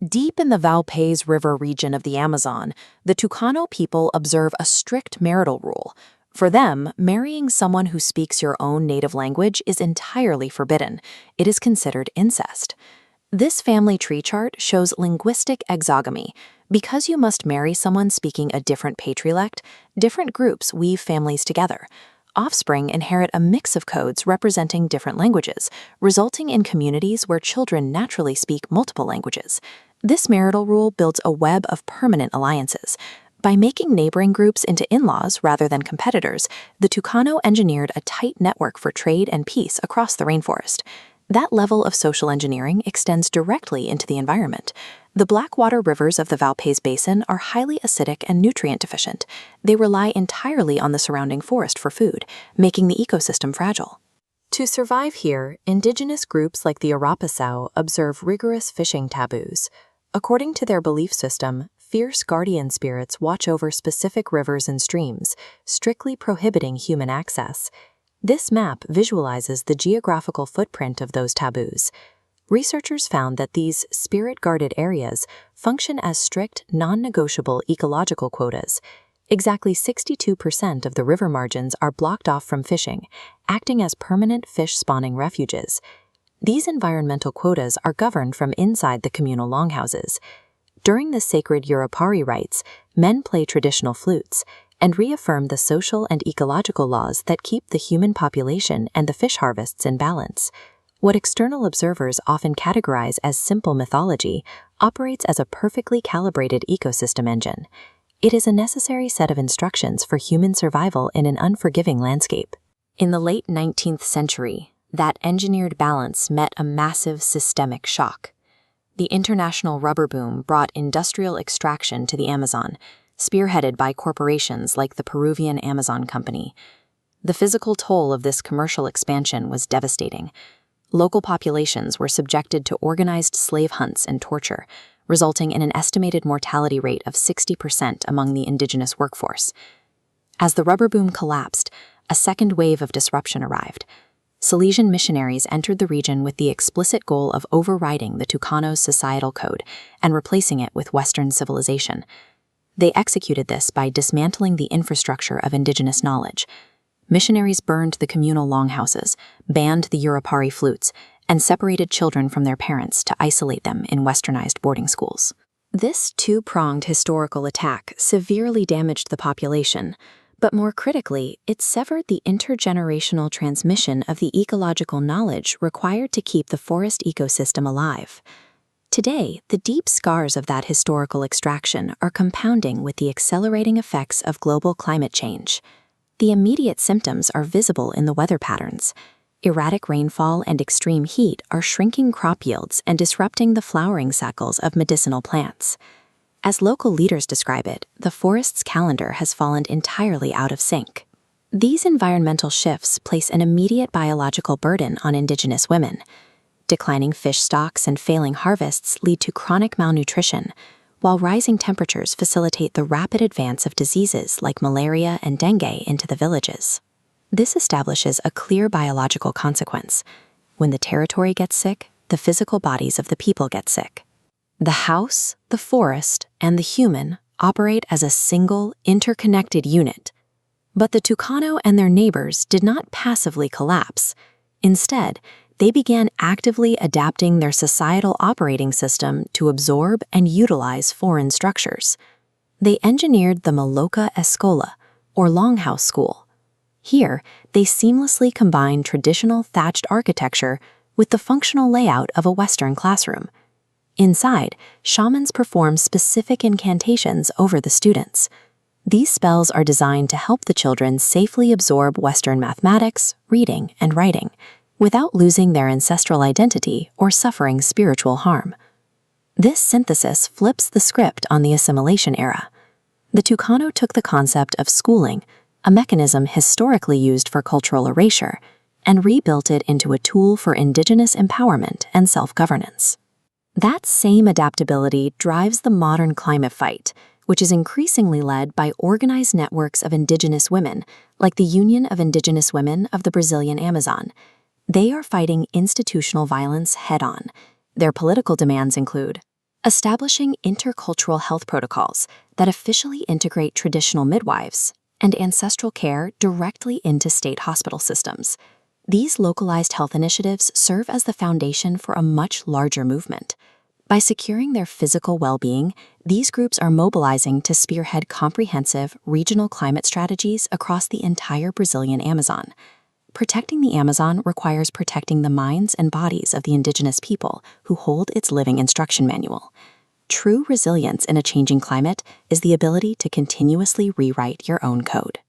Deep in the Valpais River region of the Amazon, the Tucano people observe a strict marital rule. For them, marrying someone who speaks your own native language is entirely forbidden. It is considered incest. This family tree chart shows linguistic exogamy. Because you must marry someone speaking a different patrialect, different groups weave families together. Offspring inherit a mix of codes representing different languages, resulting in communities where children naturally speak multiple languages. This marital rule builds a web of permanent alliances. By making neighboring groups into in-laws rather than competitors, the Tucano engineered a tight network for trade and peace across the rainforest. That level of social engineering extends directly into the environment. The blackwater rivers of the Valpais Basin are highly acidic and nutrient deficient. They rely entirely on the surrounding forest for food, making the ecosystem fragile. To survive here, indigenous groups like the Arapaçao observe rigorous fishing taboos. According to their belief system, fierce guardian spirits watch over specific rivers and streams, strictly prohibiting human access. This map visualizes the geographical footprint of those taboos. Researchers found that these spirit-guarded areas function as strict, non-negotiable ecological quotas. Exactly 62% of the river margins are blocked off from fishing, acting as permanent fish-spawning refuges. These environmental quotas are governed from inside the communal longhouses. During the sacred Yurupari rites, men play traditional flutes and reaffirm the social and ecological laws that keep the human population and the fish harvests in balance. What external observers often categorize as simple mythology operates as a perfectly calibrated ecosystem engine. It is a necessary set of instructions for human survival in an unforgiving landscape. In the late 19th century, that engineered balance met a massive systemic shock. The international rubber boom brought industrial extraction to the Amazon, spearheaded by corporations like the Peruvian Amazon Company. The physical toll of this commercial expansion was devastating. Local populations were subjected to organized slave hunts and torture, resulting in an estimated mortality rate of 60% among the indigenous workforce. As the rubber boom collapsed, a second wave of disruption arrived. Salesian missionaries entered the region with the explicit goal of overriding the Tucano's societal code and replacing it with Western civilization. They executed this by dismantling the infrastructure of indigenous knowledge. Missionaries burned the communal longhouses, banned the Yurupari flutes, and separated children from their parents to isolate them in westernized boarding schools. This two-pronged historical attack severely damaged the population, but more critically, it severed the intergenerational transmission of the ecological knowledge required to keep the forest ecosystem alive. Today, the deep scars of that historical extraction are compounding with the accelerating effects of global climate change. The immediate symptoms are visible in the weather patterns. Erratic rainfall and extreme heat are shrinking crop yields and disrupting the flowering cycles of medicinal plants. As local leaders describe it, the forest's calendar has fallen entirely out of sync. These environmental shifts place an immediate biological burden on indigenous women. Declining fish stocks and failing harvests lead to chronic malnutrition, while rising temperatures facilitate the rapid advance of diseases like malaria and dengue into the villages. This establishes a clear biological consequence. When the territory gets sick, the physical bodies of the people get sick. The house, the forest, and the human operate as a single, interconnected unit. But the Tucano and their neighbors did not passively collapse. Instead, they began actively adapting their societal operating system to absorb and utilize foreign structures. They engineered the Maloca-Escola, or longhouse-school. Here, they seamlessly combined traditional thatched architecture with the functional layout of a Western classroom. Inside, shamans perform specific incantations over the students. These spells are designed to help the children safely absorb Western mathematics, reading, and writing, without losing their ancestral identity or suffering spiritual harm. This synthesis flips the script on the assimilation era. The Tucano took the concept of schooling, a mechanism historically used for cultural erasure, and rebuilt it into a tool for indigenous empowerment and self-governance. That same adaptability drives the modern climate fight, which is increasingly led by organized networks of indigenous women, like the Union of Indigenous Women of the Brazilian Amazon. They are fighting institutional violence head-on. Their political demands include establishing intercultural health protocols that officially integrate traditional midwives and ancestral care directly into state hospital systems. These localized health initiatives serve as the foundation for a much larger movement. By securing their physical well-being, these groups are mobilizing to spearhead comprehensive regional climate strategies across the entire Brazilian Amazon. Protecting the Amazon requires protecting the minds and bodies of the indigenous people who hold its living instruction manual. True resilience in a changing climate is the ability to continuously rewrite your own code.